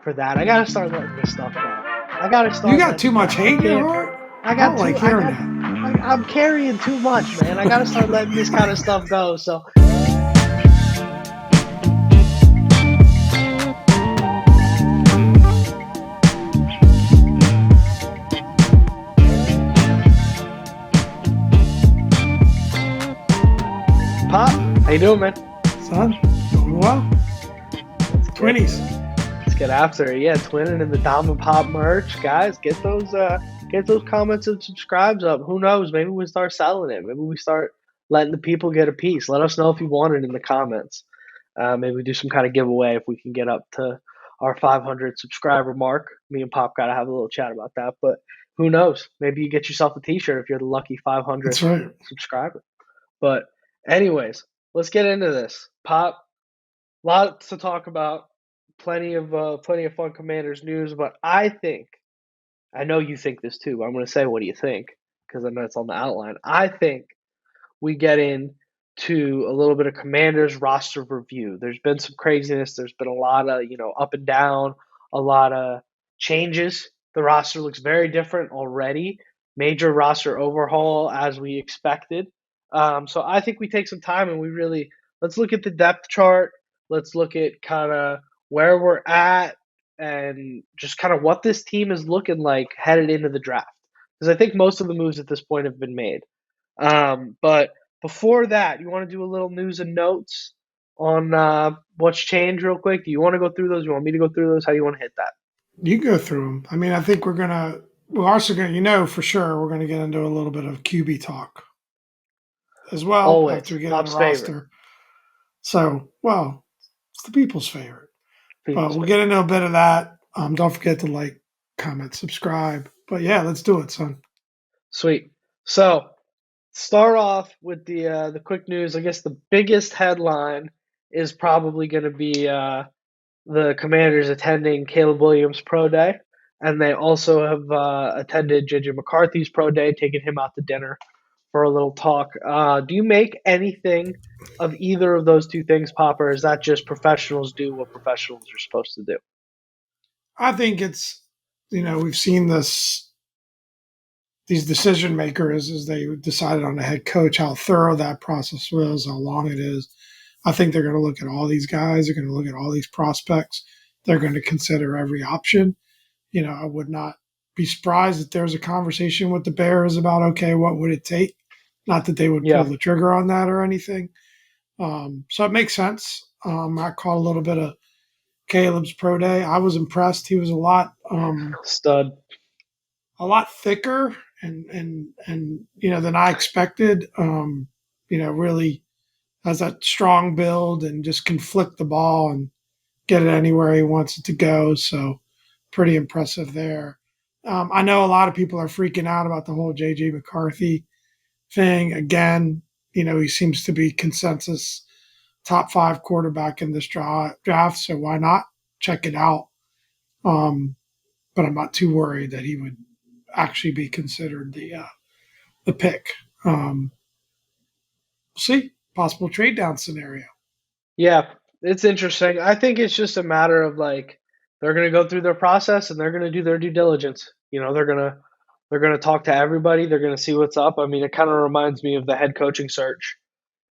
for that. I gotta start letting this stuff go. I gotta You start got letting too it go. much hate I in your can't. heart. I I don't got like too. I hearing got. that. I'm carrying too much, man. I gotta start letting this kind of stuff go. So Pop, how you doing, man? Son, doing well. Let's get Twinnies. let's get after it. Yeah, twinning in the Dom and Pop merch, guys. Get those comments and subscribes up. Who knows? Maybe we start selling it. Maybe we start letting the people get a piece. Let us know if you want it in the comments. Maybe we do some kind of giveaway if we can get up to our 500 subscriber mark. Me and Pop gotta have a little chat about that. But who knows? Maybe you get yourself a T-shirt if you're the lucky 500th That's right. subscriber. But anyways, let's get into this. Pop, lots to talk about. Plenty of fun Commanders news. But I know you think this too. But I'm going to say, what do you think? Because I know it's on the outline. I think we get into a little bit of Commanders roster review. There's been some craziness. There's been a lot of up and down, a lot of changes. The roster looks very different already. Major roster overhaul as we expected. So I think we take some time and we really let's look at the depth chart. Let's look at kind of where we're at and just kind of what this team is looking like headed into the draft. Because I think most of the moves at this point have been made. But before that, you want to do a little news and notes on what's changed real quick? Do you want to go through those? You want me to go through those? How do you want to hit that? You go through them. I mean, I think we're also going to, for sure, we're going to get into a little bit of QB talk as well after Always. we get in the Pop's favorite. roster. So, well, it's the people's favorite. But People's we'll favorite. get into a bit of that. Don't forget to like, comment, subscribe. But yeah, let's do it, son. Sweet. So start off with the quick news. I guess the biggest headline is probably going to be the Commanders attending Caleb Williams' pro day, and they also have attended JJ McCarthy's pro day, taking him out to dinner for a little talk. Do you make anything of either of those two things, Pop, or is that just professionals do what professionals are supposed to do? I think it's, we've seen these decision makers as they decided on the head coach, how thorough that process was, how long it is. I think they're going to look at all these guys. They're going to look at all these prospects. They're going to consider every option. I would not be surprised if there's a conversation with the Bears about, okay, what would it take? Not that they would pull Yeah, the trigger on that or anything. So it makes sense. I caught a little bit of Caleb's pro day. I was impressed. He was stud. a lot thicker and than I expected. Really has that strong build and just can flick the ball and get it anywhere he wants it to go. So pretty impressive there. I know a lot of people are freaking out about the whole JJ McCarthy thing. Again, he seems to be consensus top 5 quarterback in this draft. So why not check it out? But I'm not too worried that he would actually be considered the pick. We'll see. Possible trade down scenario. Yeah, it's interesting. I think it's just a matter of like they're going to go through their process and they're going to do their due diligence. They're going to talk to everybody. They're going to see what's up. I mean, it kind of reminds me of the head coaching search.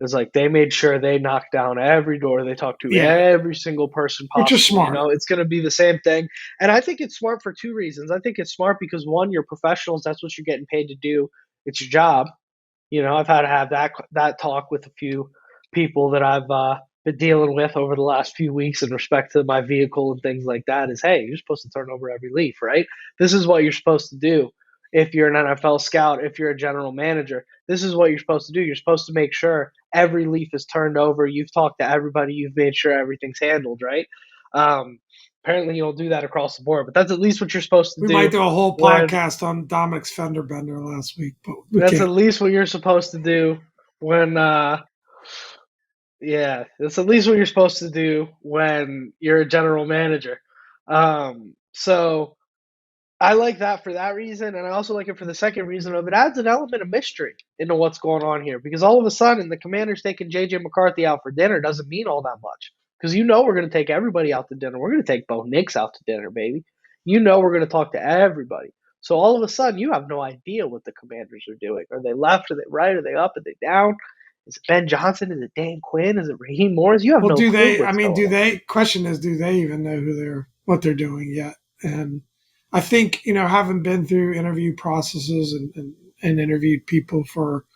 It's like they made sure they knocked down every door. They talked to Yeah, every single person which is possible. smart. It's going to be the same thing. And I think it's smart for two reasons. I think it's smart because one, you're professionals. That's what you're getting paid to do. It's your job. I've had to have that talk with a few people that I've been dealing with over the last few weeks in respect to my vehicle and things like that. Is hey, you're supposed to turn over every leaf, right? This is what you're supposed to do if you're an NFL scout, if you're a general manager. This is what you're supposed to do. You're supposed to make sure every leaf is turned over. You've talked to everybody. You've made sure everything's handled, right? Um, Apparently, you don't do that across the board, but that's at least what you're supposed to We might do do a whole when podcast on Dominic's fender bender last week, but we that's can't. at least what you're supposed to do when yeah, that's at least what you're supposed to do when you're a general manager. So I like that for that reason, and I also like it for the second reason of it adds an element of mystery into what's going on here because all of a sudden the Commanders taking JJ McCarthy out for dinner doesn't mean all that much because you know we're going to take everybody out to dinner. We're going to take Bo Nix out to dinner, baby. You know we're going to talk to everybody. So all of a sudden, you have no idea what the Commanders are doing. Are they left? Are they right? Are they up? Are they down? Is it Ben Johnson? Is it Dan Quinn? Is it Raheem Morris? You have Well, no do clue they? I what's mean, going do on. they? Question is, do they even know what they're doing yet? And I think having been through interview processes and interviewed people for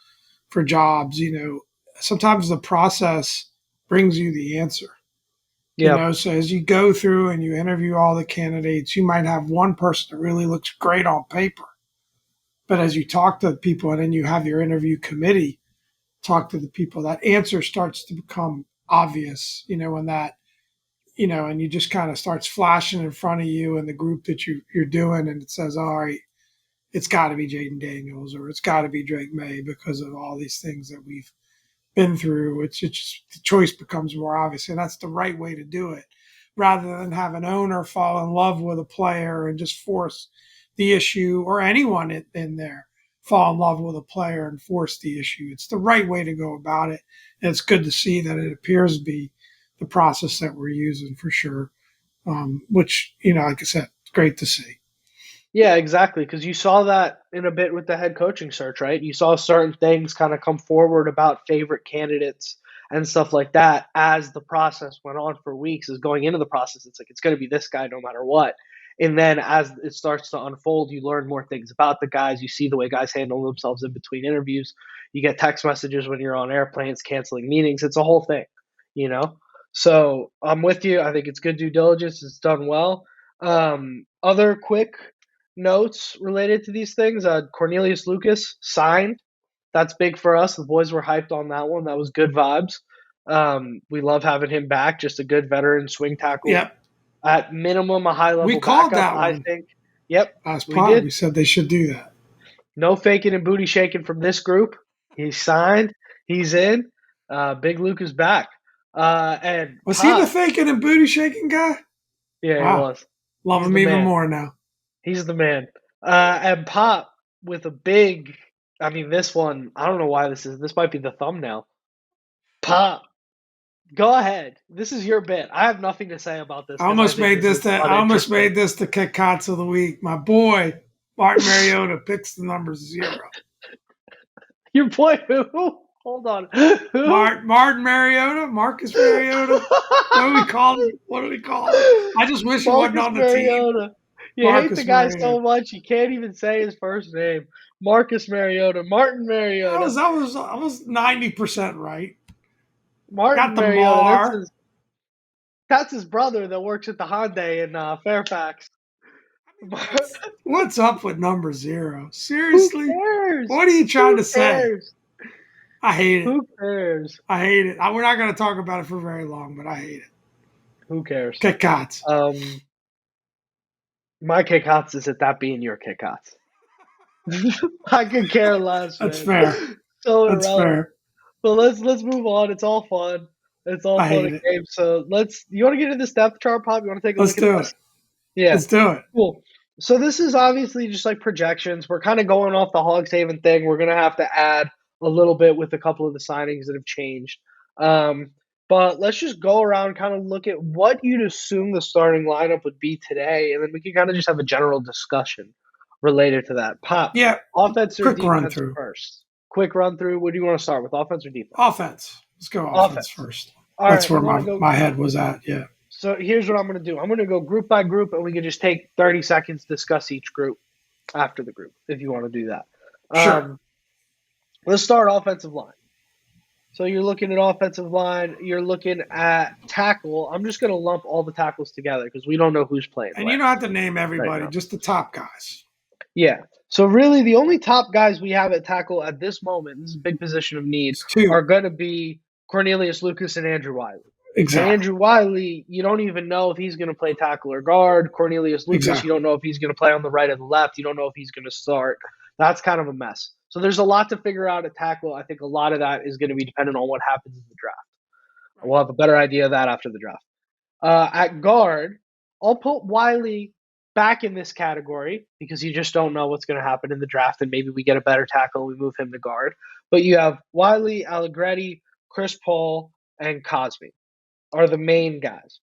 jobs, sometimes the process brings you the answer. Yeah, So as you go through and you interview all the candidates, you might have one person that really looks great on paper, but as you talk to people and then you have your interview committee talk to the people, that answer starts to become obvious. And that and you just kind of starts flashing in front of you and the group that you're doing, and it says, all right, it's got to be Jayden Daniels or it's got to be Drake May because of all these things that we've been through. It's just the choice becomes more obvious, and that's the right way to do it, rather than have an owner fall in love with a player and just force the issue, or anyone in there fall in love with a player and force the issue. It's the right way to go about it, and it's good to see that it appears to be the process that we're using for sure. Which like I said, it's great to see. yeah, exactly. Because you saw that in a bit with the head coaching search, right? You saw certain things kind of come forward about favorite candidates and stuff like that as the process went on for weeks. As going into the process, it's like it's going to be this guy no matter what. And then as it starts to unfold, you learn more things about the guys. You see the way guys handle themselves in between interviews. You get text messages when you're on airplanes, canceling meetings. It's a whole thing, you know? So I'm with you. I think it's good due diligence. It's done well. Other quick notes related to these things. Cornelius Lucas signed. That's big for us. The boys were hyped on that one. That was good vibes. We love having him back. Just a good veteran swing tackle. Yep, At minimum, a high we level called backup, that I one think. Yep, last we pod. did. We said they should do that. No faking and booty shaking from this group. He's signed. He's in. Big Luke is back. And Was he the Pop, faking and booty shaking guy? yeah, he Wow, was. love He's him the even man. more now. He's the man. And Pop with a big, I mean, this one, I don't know why this might be the thumbnail. Pop, go ahead. This is your bit. I have nothing to say about this because I think this is I almost uninteresting. made this the kick cots of the week. My boy Martin Mariota picks the number 0. Your boy, who? Hold on. Who? Martin Mariota, Marcus Mariota. What do we call him? What do we call him? I just wish he wasn't Marcus on the team. Mariota. You hate the Marcus guy Mariota. so much you can't even say his first name. Marcus Mariota. Martin Mariota. I was 90% right. Got Martin the Mariota. Mar. That's his brother that works at the Hyundai in Fairfax. What's up with number 0? Who Seriously? cares? What are you trying Who to say? cares? I hate it. Who cares? I hate it. We're not going to talk about it for very long, but I hate it. Who cares? Kick cots. Um, my kick-outs is at that being your kick-outs. I could care less, That's man. fair. So That's irrelevant. fair. But let's move on. It's all fun. It's all I fun hate and it. games. So let's. You want to get into this depth chart, Pop? You want to take a Let's look at do this? it. Yeah. Let's do it. Cool. So this is obviously just like projections. We're kind of going off the Hogs Haven thing. We're gonna have to add a little bit with a couple of the signings that have changed. Um, but let's just go around, kind of look at what you'd assume the starting lineup would be today, and then we can kind of just have a general discussion related to that. Pop, Yeah. offense or Quick run defense through. first? Quick run through. What do you want to start with, offense or defense? Offense. Let's go offense Offense. first. All That's right. where You want to go? my head was at. Yeah. So here's what I'm going to do. I'm going to go group by group, and we can just take 30 seconds to discuss each group after the group if you want to do that. Sure. Let's start offensive line. So you're looking at offensive line. You're looking at tackle. I'm just going to lump all the tackles together because we don't know who's playing And you where don't have to name right everybody, now. just the top guys. Yeah. So really, the only top guys we have at tackle at this moment, this is a big position of need, It's 2. are going to be Cornelius Lucas and Andrew Wiley. And Exactly. Andrew Wiley, you don't even know if he's going to play tackle or guard. Cornelius Lucas, you Exactly. don't know if he's going to play on the right or the left. You don't know if he's going to start. That's kind of a mess. So there's a lot to figure out at tackle. I think a lot of that is going to be dependent on what happens in the draft. Right. We'll have a better idea of that after the draft. At guard, I'll put Wiley back in this category because you just don't know what's going to happen in the draft, and maybe we get a better tackle and we move him to guard. But you have Wiley, Allegretti, Chris Paul, and Cosme. are the main guys.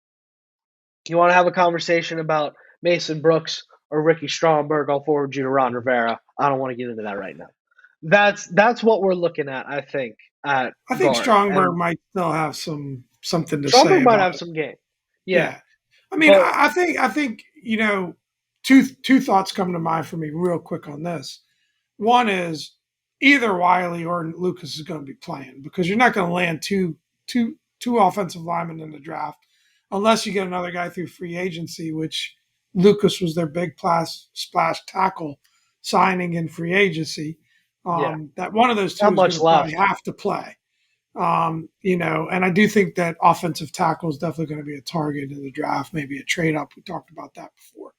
You want to have a conversation about Mason Brooks or Ricky Stromberg, I'll forward you to Ron Rivera. I don't want to get into that right now. That's what we're looking at, I think, at I think guard. Strongberg And might still have something to say Stromberg might about have it. some game. Yeah. Yeah, I mean, But I think two thoughts come to mind for me real quick on this. One is either Wiley or Lucas is going to be playing because you're not going to land two offensive linemen in the draft unless you get another guy through free agency, which Lucas was their big splash tackle signing in free agency. yeah, That one of those two not is going much to probably left. have to play. And I do think that offensive tackle is definitely going to be a target in the draft, maybe a trade up. We talked about that before.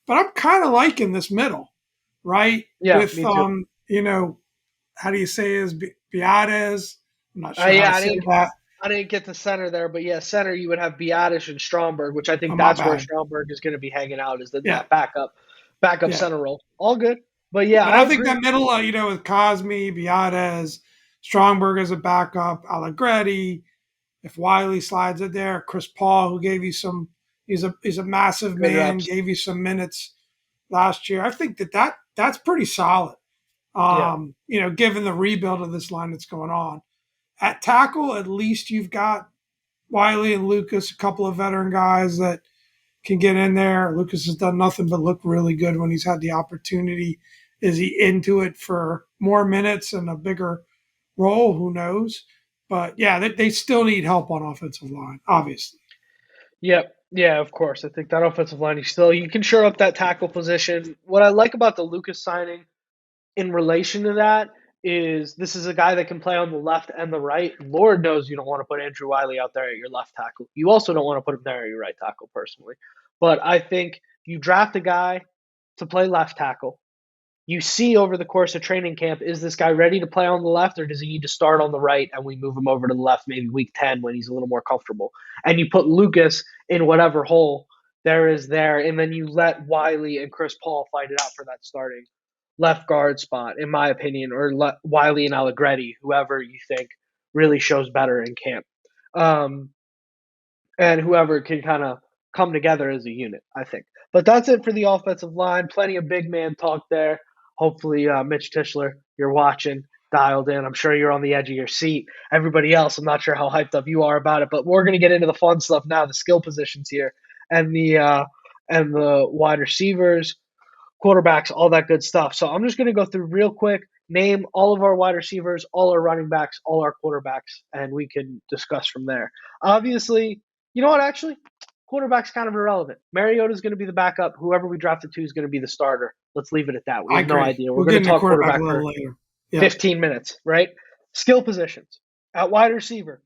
But I'm kind of liking this middle, right? Yeah, With me too. how do you say his Biades? I'm not Uh, sure how yeah, to I say didn't that. I didn't get the center there, but yeah, center you would have Biadish and Stromberg, which I think Oh, my that's where bad. Stromberg is going to be hanging out is in Yeah, that backup yeah. center role. All good, but yeah, But I I think agree. that middle, with Cosme, Biades, Strongberg as a backup, Allegretti, if Wiley slides it there, Chris Paul, who gave you some, he's a massive Good man, reps. gave you some minutes last year. I think that's pretty solid. Yeah, Given the rebuild of this line that's going on. At tackle, at least you've got Wiley and Lucas, a couple of veteran guys that can get in there. Lucas has done nothing but look really good when he's had the opportunity. Is he into it for more minutes and a bigger role? Who knows? But yeah, they still need help on offensive line, obviously. yep, yeah. Of course, I think that offensive line you can shore up that tackle position. What I like about the Lucas signing in relation to that is this is a guy that can play on the left and the right. Lord knows you don't want to put Andrew Wiley out there at your left tackle. You also don't want to put him there at your right tackle, personally. But I think you draft a guy to play left tackle. You see over the course of training camp, is this guy ready to play on the left or does he need to start on the right and we move him over to the left maybe week 10 when he's a little more comfortable? And you put Lucas in whatever hole there is there, and then you let Wiley and Chris Paul fight it out for that starting left guard spot, in my opinion, or Wiley and Allegretti, whoever you think really shows better in camp. Um, and whoever can kind of come together as a unit, I think. But that's it for the offensive line. Plenty of big man talk there. Hopefully, Mitch Tischler, you're watching, dialed in. I'm sure you're on the edge of your seat. Everybody else, I'm not sure how hyped up you are about it, but we're going to get into the fun stuff now, the skill positions here, and the wide receivers, quarterbacks, all that good stuff. So I'm just going to go through real quick, name all of our wide receivers, all our running backs, all our quarterbacks, and we can discuss from there. Obviously, you know what, actually? Quarterback's kind of irrelevant. Mariota's going to be the backup. Whoever we drafted to is going to be the starter. Let's leave it at that. We I have no agree. idea. We're We'll going get to into talk quarterback a quarterback little for later. Yep. 15 minutes, right? Skill positions. At wide receiver,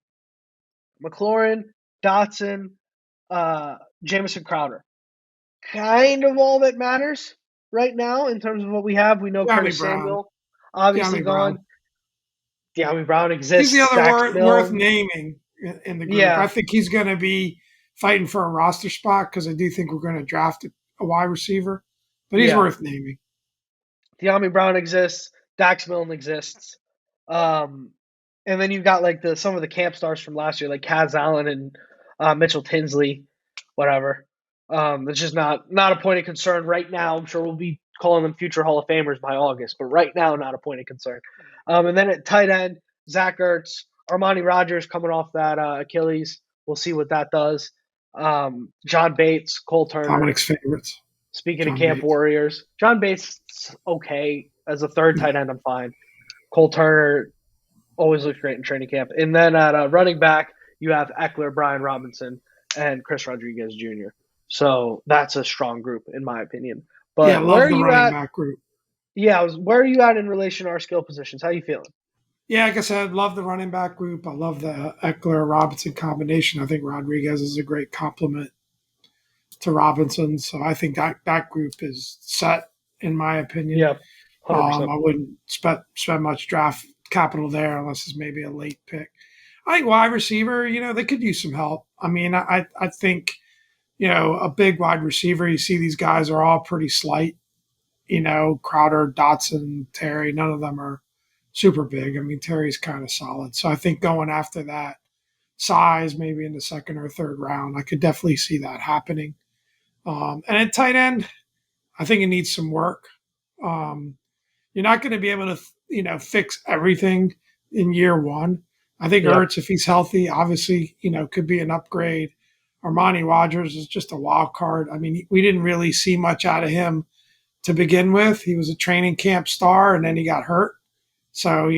McLaurin, Dotson, uh, Jamison Crowder. Kind of all that matters right now in terms of what we have. We know De'Ami Curtis Brown. Samuel obviously De'Ami Brown. gone. De'Ami Brown He's the exists. other Dax worth Milne. naming in the group. I Yeah, think he's going to be fighting for a roster spot because I do think we're going to draft a wide receiver, but he's yeah. worth naming. De'Ami Brown exists. Dax Milne exists. Um, and then you've got like the some of the camp stars from last year, like Kaz Allen and Mitchell Tinsley, whatever. It's just not a point of concern right now. I'm sure we'll be calling them future Hall of Famers by August, but right now, not a point of concern. And then at tight end, Zach Ertz, Armani Rogers coming off that Achilles. We'll see what that does. John Bates, Cole Turner. Dominic's favorites. Speaking of John Camp Bates. Warriors, John Bates okay as a third tight end. I'm fine. Cole Turner always looks great in training camp. And then at running back, you have Eckler, Brian Robinson, and Chris Rodriguez Jr. So that's a strong group in my opinion. Yeah, But where love are the you running at? back group. Yeah, where are you at in relation to our skill positions? How you feeling? Yeah, like I said, love the running back group. I love the Eckler Robinson combination. I think Rodriguez is a great complement to Robinson. So I think that group is set, in my opinion. Yeah, 100%. I wouldn't spend much draft capital there unless it's maybe a late pick. I think wide receiver, they could use some help. I mean, I think, a big wide receiver, you see these guys are all pretty slight, Crowder, Dotson, Terry, none of them are super big. I mean, Terry's kind of solid. So I think going after that size, maybe in the second or third round. I could definitely see that happening. And at tight end, I think it needs some work. Um, you're not going to be able to, fix everything in year one. I think Yeah. Ertz, if he's healthy, obviously, could be an upgrade. Armani Rogers is just a wild card. I mean, we didn't really see much out of him to begin with. He was a training camp star, and then he got hurt. So,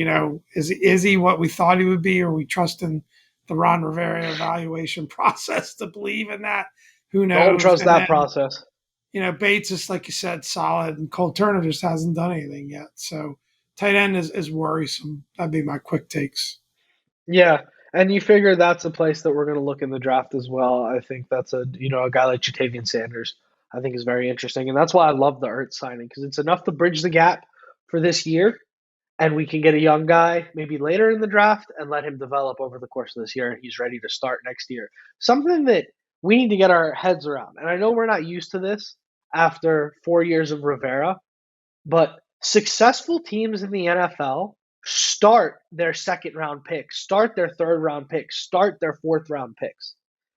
is he what we thought he would be? Or are we trusting the Ron Rivera evaluation process to believe in that? Who Don't knows? trust And that then, process. Bates is, like you said, solid, and Cole Turner just hasn't done anything yet. So, tight end is worrisome. That'd be my quick takes. Yeah, and you figure that's a place that we're going to look in the draft as well. I think that's a guy like Jatavian Sanders. I think is very interesting, and that's why I love the Ertz signing because it's enough to bridge the gap for this year, and we can get a young guy maybe later in the draft and let him develop over the course of this year, and he's ready to start next year. Something that we need to get our heads around, and I know we're not used to this after 4 years of Rivera, but successful teams in the NFL start their second round picks, start their third round picks, start their fourth round picks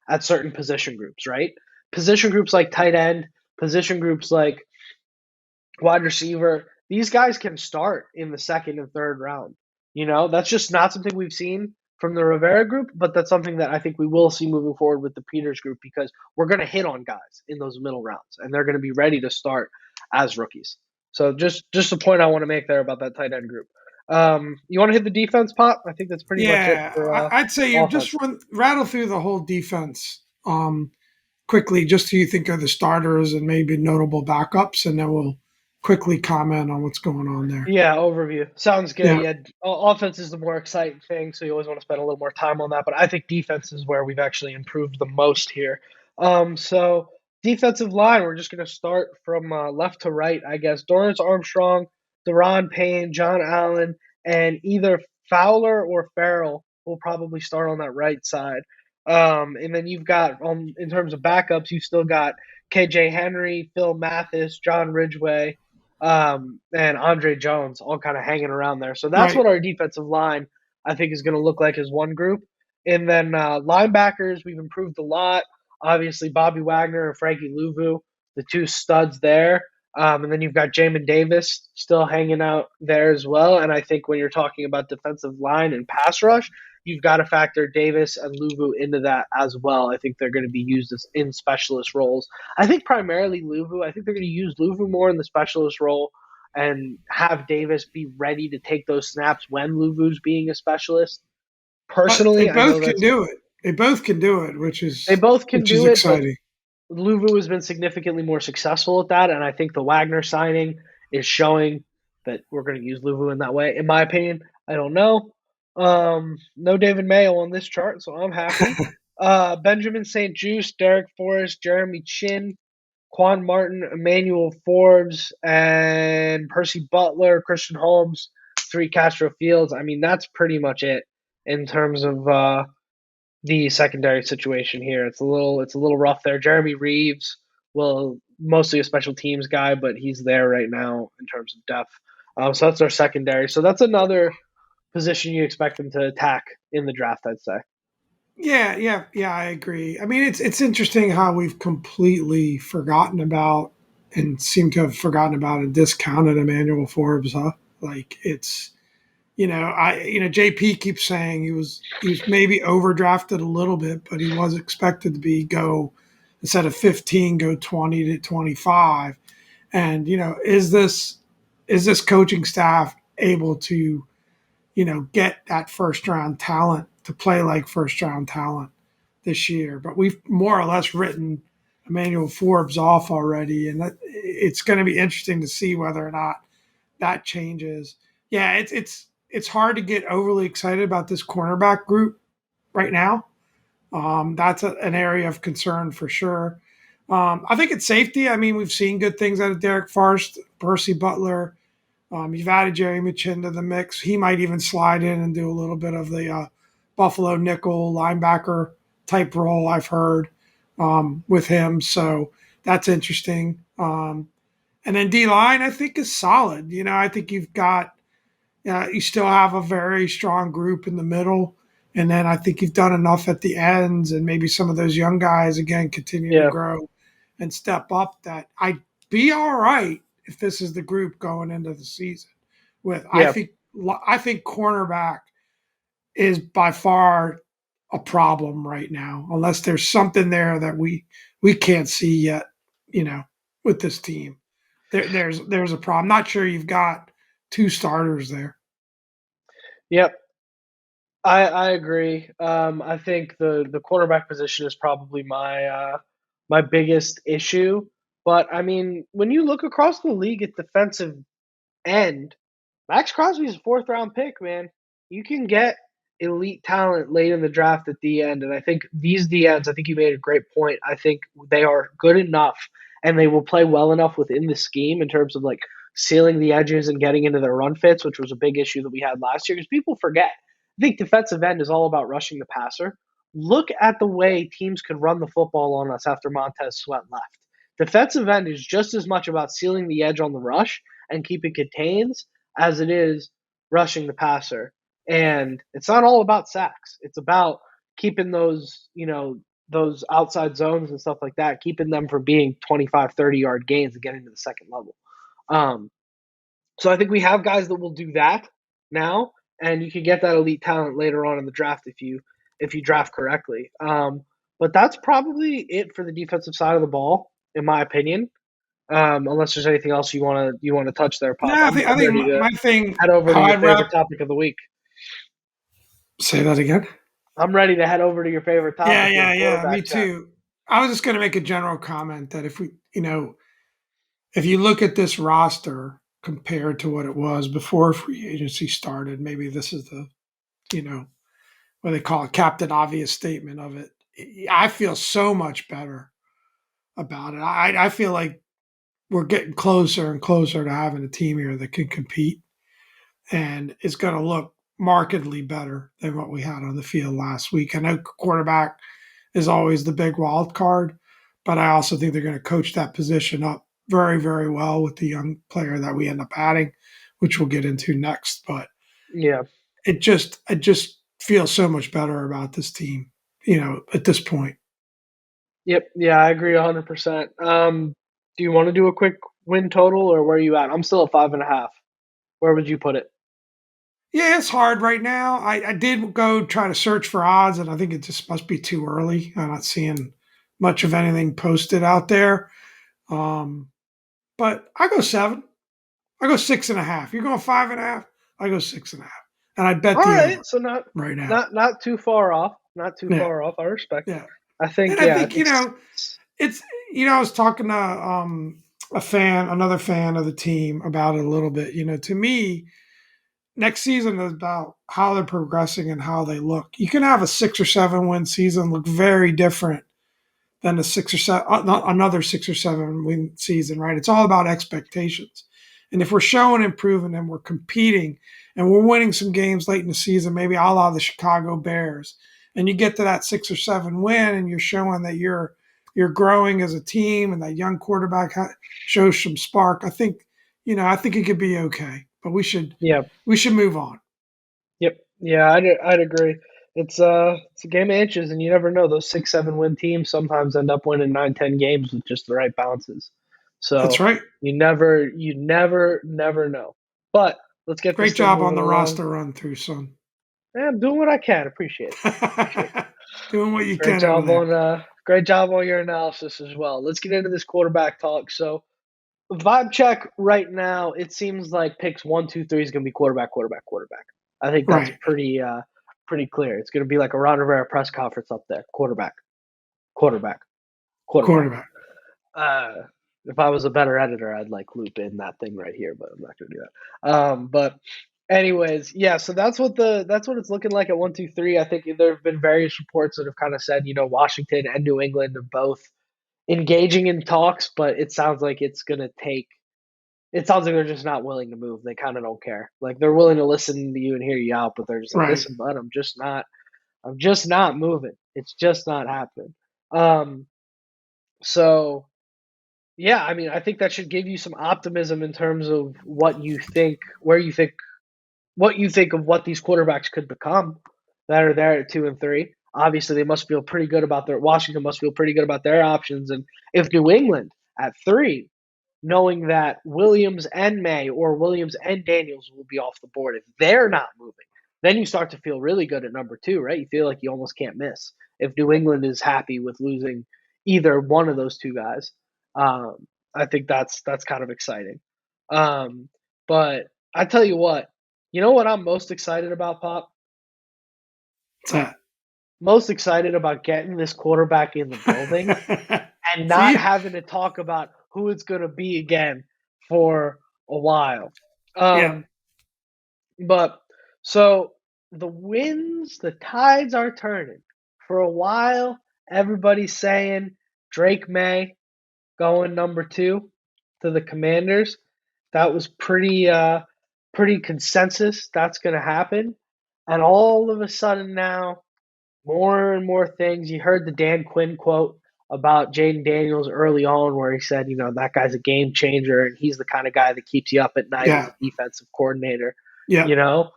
at certain position groups, right? Position groups like tight end, position groups like wide receiver, these guys can start in the second and third round. That's just not something we've seen from the Rivera group, but that's something that I think we will see moving forward with the Peters group because we're going to hit on guys in those middle rounds and they're going to be ready to start as rookies. So just a point I want to make there about that tight end group. You want to hit the defense, Pop? I think that's pretty much it Yeah, for I'd say you just offense. rattle through the whole defense quickly, just who you think are the starters and maybe notable backups, and then we'll quickly comment on what's going on there. Yeah, overview. Sounds good. Yeah. Yeah, offense is the more exciting thing, so you always want to spend a little more time on that. But I think defense is where we've actually improved the most here. So defensive line, we're just going to start from left to right, I guess. Dorrance Armstrong, Deron Payne, John Allen, and either Fowler or Farrell will probably start on that right side. And then you've got, in terms of backups, you've still got KJ Henry, Phil Mathis, John Ridgeway, and Andre Jones all kind of hanging around there. So that's Right. what our defensive line I think is going to look like as one group. And then linebackers, we've improved a lot. Obviously, Bobby Wagner and Frankie Louvu, the two studs there. And then you've got Jamin Davis still hanging out there as well. And I think when you're talking about defensive line and pass rush, you've got to factor Davis and Luvu into that as well. I think they're going to be used as in specialist roles. I think primarily Luvu. I think they're going to use Luvu more in the specialist role and have Davis be ready to take those snaps when Luvu's being a specialist. But they Personally, I know both can that's do it. They both can do it, they both can which is do it, but exciting. Luvu has been significantly more successful at that, and I think the Wagner signing is showing that we're going to use Luvu in that way. In my opinion, I don't know. No David Mayo on this chart, so I'm happy. Benjamin St. Juste, Derek Forrest, Jeremy Chin, Quan Martin, Emmanuel Forbes, and Percy Butler, Christian Holmes, three Castro Fields. I mean, that's pretty much it in terms of the secondary situation here. It's a little rough there. Jeremy Reeves, well, mostly a special teams guy, but he's there right now in terms of depth. So that's our secondary. So that's another position you expect them to attack in the draft, I'd say. Yeah. I agree. I mean, it's interesting how we've completely forgotten about and seem to have forgotten about and discounted Emmanuel Forbes. Huh? Like it's JP keeps saying he was maybe overdrafted a little bit, but he was expected to be go instead of 15, go 20 to 25. And is this coaching staff able to get that first round talent to play like first round talent this year? But we've more or less written Emmanuel Forbes off already, and it's going to be interesting to see whether or not that changes. Yeah, it's hard to get overly excited about this cornerback group right now. That's an area of concern for sure. I think it's safety. I mean, we've seen good things out of Derek Forrest, Percy Butler. You've added Jerry Michin to the mix. He might even slide in and do a little bit of the Buffalo nickel linebacker type role, I've heard, with him. So that's interesting. And then D line, I think, is solid. I think you still have a very strong group in the middle. And then I think you've done enough at the ends, and maybe some of those young guys again continue to Yeah, grow and step up. That I'd be all right if this is the group going into the season. With yeah, I think cornerback is by far a problem right now, unless there's something there that we can't see yet. You know, with this team, there's a problem. Not sure you've got two starters there. yep. I agree. I think the quarterback position is probably my biggest issue. But I mean, when you look across the league at defensive end, Max Crosby's a fourth round pick, man. You can get elite talent late in the draft at the end. And I think these D ends, I think you made a great point. I think they are good enough and they will play well enough within the scheme in terms of like sealing the edges and getting into their run fits, which was a big issue that we had last year because people forget. I think defensive end is all about rushing the passer. Look at the way teams could run the football on us after Montez Sweat left. Defensive end is just as much about sealing the edge on the rush and keeping contains as it is rushing the passer. And it's not all about sacks. It's about keeping those outside zones and stuff like that, keeping them from being 25, 30-yard gains and getting to the second level. Um, so I think we have guys that will do that now, and you can get that elite talent later on in the draft if you draft correctly. But that's probably it for the defensive side of the ball, in my opinion. Unless there's anything else you want to touch there, No, Pop. I'm I think ready to my thing, head over to how your I'd favorite wrap. topic of the week. Say that again. I'm ready to head over to your favorite Yeah, topic here, yeah, yeah. Me quarterback chat. too. I was just going to make a general comment that if we, if you look at this roster compared to what it was before free agency started, maybe this is the, you know, what they call a Captain Obvious statement of it. I feel so much better about it. I feel like we're getting closer and closer to having a team here that can compete and is going to look markedly better than what we had on the field last week. I know quarterback is always the big wild card, but I also think they're going to coach that position up very, very well with the young player that we end up adding, which we'll get into next. But Yeah. it just feels so much better about this team, at this point. Yep. Yeah, I agree 100%. Do you want to do a quick win total or where are you at? I'm still at 5.5. Where would you put it? Yeah, it's hard right now. I did go try to search for odds, and I think it just must be too early. I'm not seeing much of anything posted out there. Um, but I go 7. I go 6.5. You're going 5.5. I go 6.5, and I bet All the right, over so not right now. not too far off. Not too Yeah, far off. I respect it. yeah, I think and I yeah, I think think it's I was talking to another fan of the team about it a little bit. To me, next season is about how they're progressing and how they look. You can have a 6 or 7 win season look very different than a 6 or 7 another 6 or 7 win season, right? It's all about expectations. And if we're showing improvement and we're competing and we're winning some games late in the season, maybe a la the Chicago Bears, and you get to that 6 or 7 win and you're showing that you're growing as a team and that young quarterback shows some spark, I think it could be okay. But yeah. we should move on. Yep. Yeah, I'd agree. It's a game of inches, and you never know. Those 6, 7 win teams sometimes end up winning 9, 10 games with just the right bounces. That's So right. you never know. But let's get this Great thing job on moving the along. roster run through, son. I'm doing what I can. Appreciate it. Appreciate it. Doing what you can over there. Great job on your analysis as well. Let's get into this quarterback talk. So vibe check right now, it seems like picks 1, 2, 3 is going to be quarterback, quarterback, quarterback. I think that's Right. pretty clear. It's going to be like a Ron Rivera press conference up there. Quarterback, quarterback, quarterback. Quarterback. Uh, if I was a better editor, I'd like loop in that thing right here, but I'm not going to do that. But anyways, yeah. So that's what it's looking like at 1, 2, 3. I think there have been various reports that have kind of said Washington and New England are both engaging in talks, but it sounds like it's going to take. It sounds like they're just not willing to move. They kind of don't care. Like they're willing to listen to you and hear you out, but they're just like, Right. listen, bud, I'm just not. I'm just not moving. It's just not happening. Um. So yeah, I mean, I think that should give you some optimism in terms of what you think, what you think of what these quarterbacks could become. that are there at 2 and 3. Obviously, they must feel pretty good about their Washington must feel pretty good about their options. And if New England at 3, knowing that Williams and May or Williams and Daniels will be off the board if they're not moving, then you start to feel really good at number 2, right? You feel like you almost can't miss if New England is happy with losing either one of those two guys. I think that's kind of exciting. Um, but I tell you know what I'm most excited about, Pop? What's Most excited about getting this quarterback in the building that? and not See? having to talk about who it's going to be again for a while. Yeah, Um, but so the winds, the tides are turning. For a while, everybody's saying Drake May going number 2 to the Commanders. That was pretty consensus. That's going to happen. And all of a sudden now, more and more things. You heard the Dan Quinn quote about Jayden Daniels early on, where he said, that guy's a game changer, and he's the kind of guy that keeps you up at night as yeah, a defensive coordinator. yeah. You know,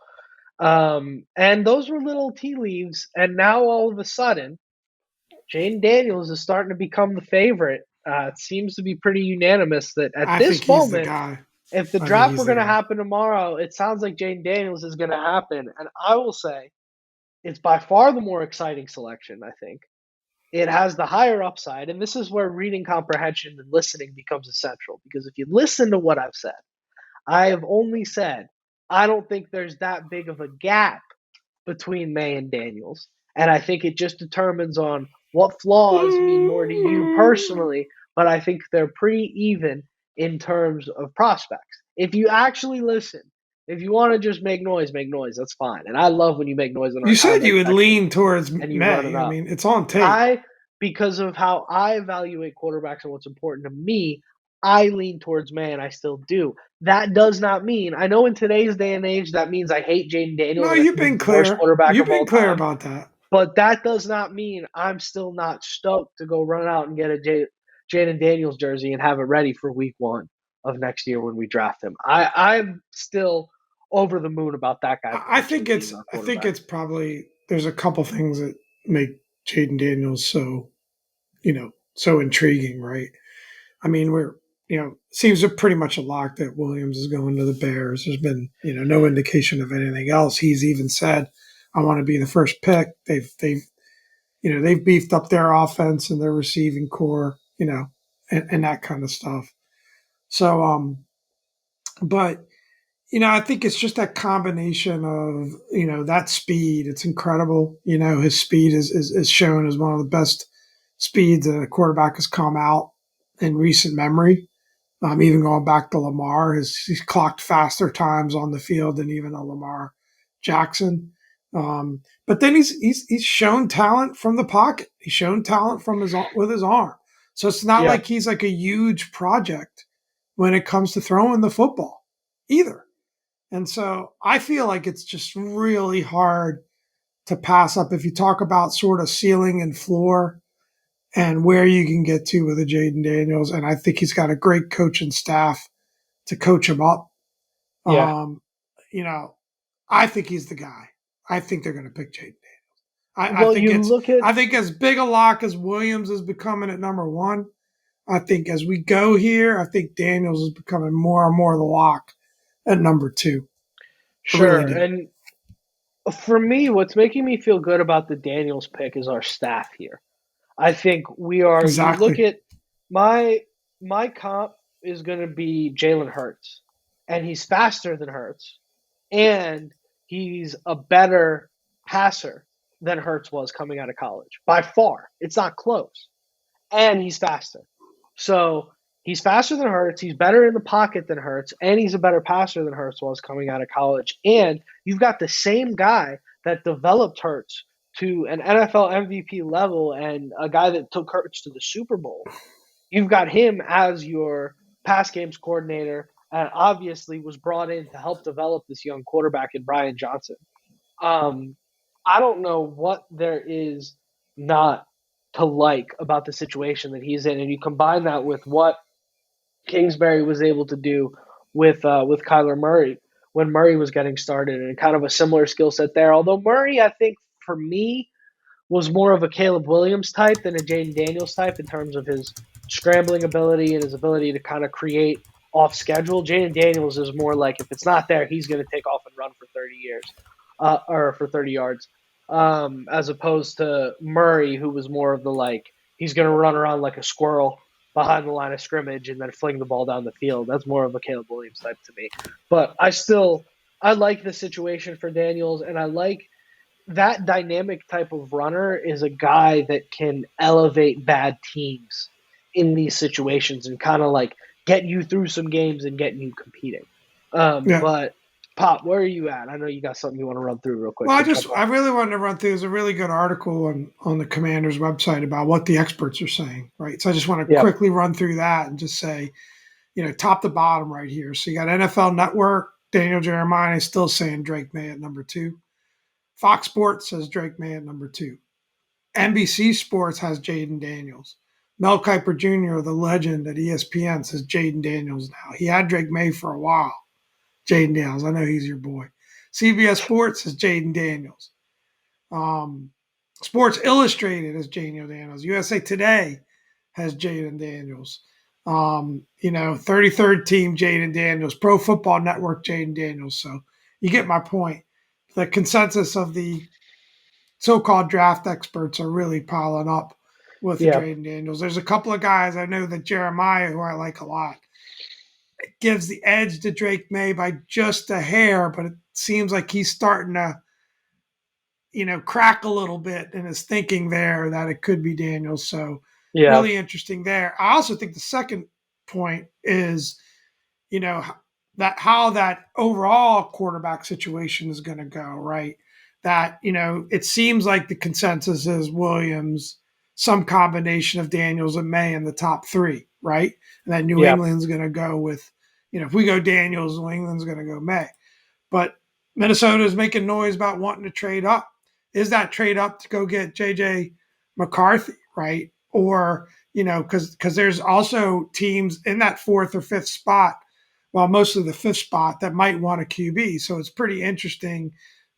and those were little tea leaves, and now all of a sudden, Jayden Daniels is starting to become the favorite. It seems to be pretty unanimous that at I think this he's the moment, guy. if the I think draft he's were the going to guy. happen tomorrow, it sounds like Jayden Daniels is going to happen. And I will say it's by far the more exciting selection, I think. It has the higher upside, and this is where reading comprehension and listening becomes essential. Because if you listen to what I've said, I have only said I don't think there's that big of a gap between May and Daniels. And I think it just determines on what flaws mean more to you personally, but I think they're pretty even in terms of prospects. If you actually listen, if you want to just make noise, that's fine. And I love when you make noise in You our said you comment would section lean towards and you run it May. I up. mean, it's on tape. I, because of how I evaluate quarterbacks and what's important to me, I lean towards May, and I still do. That does not mean, I know in today's day and age, that means I hate Jayden Daniels No, and I you've think he's been the worst clear. quarterback You've of been all clear time. about that. But that does not mean I'm still not stoked to go run out and get a Jayden Daniels jersey and have it ready for week 1 of next year when we draft him. I'm still over the moon about that guy I potentially think being it's. our I think quarterback. it's probably. There's a couple things that make Jaden Daniels so so intriguing, right? I mean, seems pretty much a lock that Williams is going to the Bears. There's been no indication of anything else. He's even said, "I want to be the first pick." They've beefed up their offense and their receiving core, and that kind of stuff. So, but I think it's just that combination of that speed. It's incredible. His speed is shown as one of the best speeds that a quarterback has come out in recent memory. Even going back to Lamar, he's clocked faster times on the field than even a Lamar Jackson. But then he's shown talent from the pocket. He's shown talent from with his arm. So it's not Yeah. like he's like a huge project when it comes to throwing the football either. And so I feel like it's just really hard to pass up if you talk about sort of ceiling and floor and where you can get to with a Jayden Daniels. And I think he's got a great coaching staff to coach him up. Yeah. Um, you know, I think he's the guy. I think they're going to pick Jayden. I Well, think you it's. look at I think as big a lock as Williams is becoming at number one. I think as we go here, I think Daniels is becoming more and more the lock at number two. I really sure, do. and for me, what's making me feel good about the Daniels pick is our staff here. I think we are. You look Exactly. at my my comp is going to be Jalen Hurts, and he's faster than Hurts, and he's a better passer than Hurts was coming out of college by far. It's not close, and he's faster. So he's faster than Hurts. He's better in the pocket than Hurts, and he's a better passer than Hurts was coming out of college. And you've got the same guy that developed Hurts to an NFL MVP level and a guy that took Hurts to the Super Bowl. You've got him as your pass games coordinator and obviously was brought in to help develop this young quarterback in Brian Johnson. Um, I don't know what there is not to like about the situation that he's in, and you combine that with what Kingsbury was able to do with Kyler Murray when Murray was getting started, and kind of a similar skill set there. Although Murray, I think for me was more of a Caleb Williams type than a Jayden Daniels type in terms of his scrambling ability and his ability to kind of create off schedule. Jayden Daniels is more like if it's not there, he's going to take off and run for 30 years, or for 30 yards, as opposed to Murray, who was more of the like he's going to run around like a squirrel behind the line of scrimmage and then fling the ball down the field. That's more of a Caleb Williams type to me. But I like the situation for Daniels, and I like that dynamic type of runner is a guy that can elevate bad teams in these situations and kind of like get you through some games and get you competing. Yeah. But Pop, where are you at? I know you got something you want to run through real quick, Well, so jump I on. really wanted to run through. There's a really good article on the Commander's website about what the experts are saying, right? So I just want to Yeah, quickly run through that and just say, top to bottom right here. So you got NFL Network, Daniel Jeremiah is still saying Drake May at number two. Fox Sports says Drake May at number two. NBC Sports has Jayden Daniels. Mel Kiper Jr., the legend at ESPN, says Jayden Daniels now. He had Drake May for a while. Jayden Daniels, I know he's your boy. CBS Sports says Jayden Daniels. Um, Sports Illustrated has Jayden Daniels. USA Today has Jayden Daniels. 33rd team Jayden Daniels. Pro Football Network Jayden Daniels. So you get my point. The consensus of the so-called draft experts are really piling up with the yeah, Jayden Daniels. There's a couple of guys I know that Jeremiah, who I like a lot, gives the edge to Drake May by just a hair, but it seems like he's starting to crack a little bit in his thinking there that it could be Daniels. So yeah, really interesting there. I also think the second point is, you know, that how that overall quarterback situation is going to go, right? That, it seems like the consensus is Williams, some combination of Daniels and May in the top three, right? And that New yeah, England's going to go with, if we go Daniels, New England's going to go May. But Minnesota is making noise about wanting to trade up. Is that trade up to go get JJ McCarthy, right? Or, because there's also teams in that fourth or fifth spot, well, mostly the fifth spot, that might want a QB. So it's pretty interesting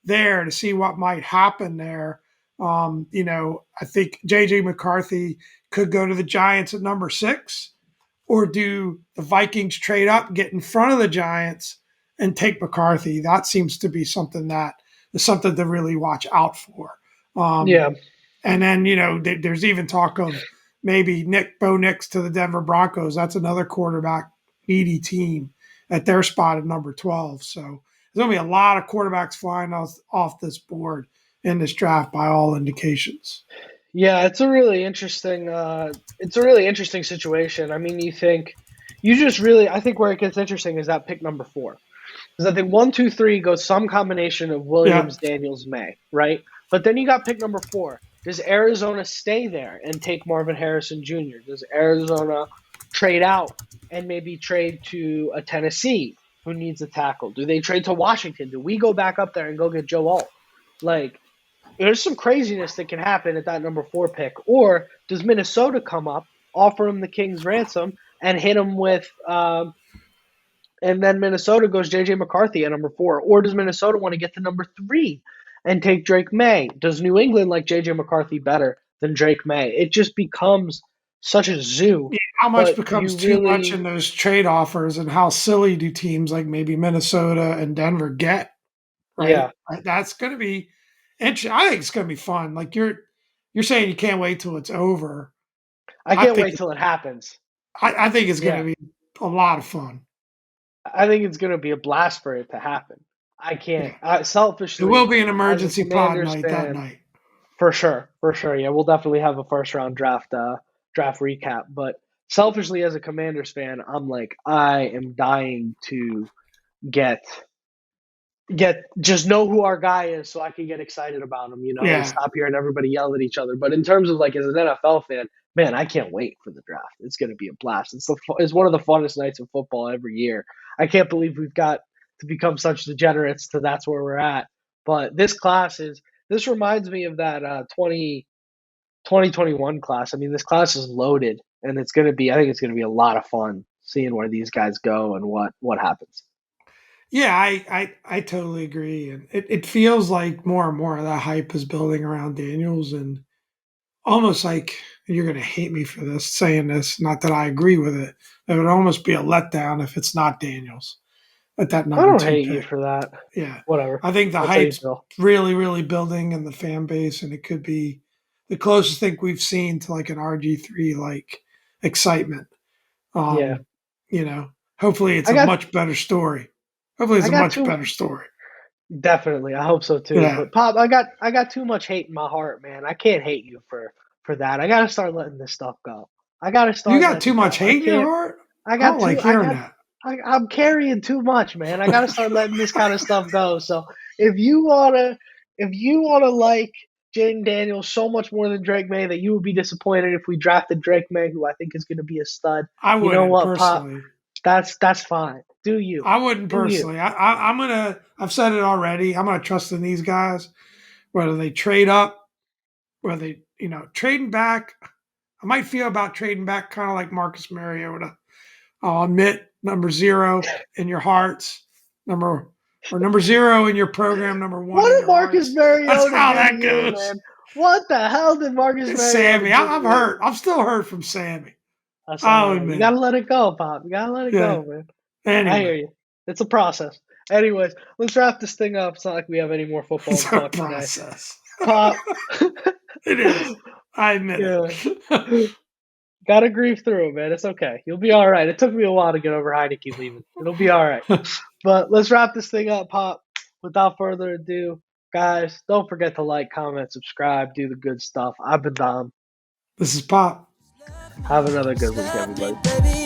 there to see what might happen there. I think JJ McCarthy could go to the Giants at number 6, or do the Vikings trade up, get in front of the Giants, and take McCarthy? That seems to be something that is something to really watch out for. Um, yeah. and then, there's even talk of maybe Bo Nix to the Denver Broncos. That's another quarterback needy team at their spot at number 12. So there's going to be a lot of quarterbacks flying off this board in this draft by all indications. Yeah, it's a really interesting situation. I mean, you just really I think where it gets interesting is that pick number 4. Because I think 1, 2, 3 goes some combination of Yeah. Williams, Daniels, May, right? But then you got pick number 4. Does Arizona stay there and take Marvin Harrison Jr.? Does Arizona trade out and maybe trade to a Tennessee who needs a tackle? Do they trade to Washington? Do we go back up there and go get Joe Alt? Like, there's some craziness that can happen at that number 4 pick. Or does Minnesota come up, offer him the king's ransom, and hit him with and then Minnesota goes JJ McCarthy at number 4. Or does Minnesota want to get to number 3 and take Drake May? Does New England like JJ McCarthy better than Drake May? It just becomes such a zoo. Yeah, how much But becomes you too much in really, those trade offers, and how silly do teams like maybe Minnesota and Denver get, right? yeah, That's going to be interesting. I think it's going to be fun. Like you're saying you can't wait till it's over. I I can't think wait till it happens. I think it's going to Yeah, be a lot of fun. I think it's going to be a blast for it to happen. I can't, Yeah. It will selfishly, be an as a emergency pod Commanders night that fan, night. for sure, for sure. Yeah, we'll definitely have a first round draft recap. But selfishly, as a Commanders fan, I'm like, I am dying to get just know who our guy is so I can get excited about him, and Yeah. stop hearing everybody yell at each other. But in terms of like as an NFL fan, man, I can't wait for the draft. It's going to be a blast. It's one of the funnest nights of football every year. I can't believe we've got to become such degenerates to that's where we're at. But this reminds me of that 2021 class. I mean, this class is loaded, and I think it's going to be a lot of fun seeing where these guys go and what happens. Yeah, I totally agree. And it feels like more and more of that hype is building around Daniels, and almost like, you're going to hate me for this saying this, not that I agree with it. It would almost be a letdown if it's not Daniels at that I number don't two hate you pick. for that. Yeah. Whatever. I think the That's how you hype's feel. really, really building in the fan base, and it could be the closest thing we've seen to like an RG3 like excitement. Yeah. Um, you know, hopefully it's I a got much better story. Hopefully it's I a got much two. better story. Definitely, I hope so too. Yeah. But Pop, I got too much hate in my heart, man. I can't hate you for that. I gotta start letting this stuff go. I gotta You start got letting too it much go. I hate in your can't. heart? I I don't got like too. I hearing got. that. I'm carrying too much, man. I gotta start letting this kind of stuff go. So if you wanna, if you wanna like Jayden Daniels so much more than Drake May that you would be disappointed if we drafted Drake May, who I think is gonna be a stud. I You know wouldn't what, Pop? personally. That's fine. Do you? I wouldn't Do you? personally. I'm gonna. I've said it already. I'm gonna trust in these guys, whether they trade up, whether they trading back. I might feel about trading back kind of like Marcus Mariota. I'll admit number zero in your hearts, number or number zero in your program, number one What in did your Marcus hearts. That's Mariota how do to that you, goes. man? What the hell did Marcus It's Mariota Sammy. do to I'm you? hurt. I'm still hurt from Sammy. That's all I'll right. You admit it. gotta let it go, Pop. You gotta let it Yeah. go, man. I hear Anyway, you. It's a process. Anyways, let's wrap this thing up. It's not like we have any more football it's to a talk today. process. Pop. It is. I admit Yeah. it. Gotta grieve through it, man. It's okay. You'll be all right. It took me a while to get over Heineke leaving. It'll be all right. But let's wrap this thing up, Pop. Without further ado, guys, don't forget to like, comment, subscribe, do the good stuff. I've been Dom. This is Pop. Have another good week, everybody.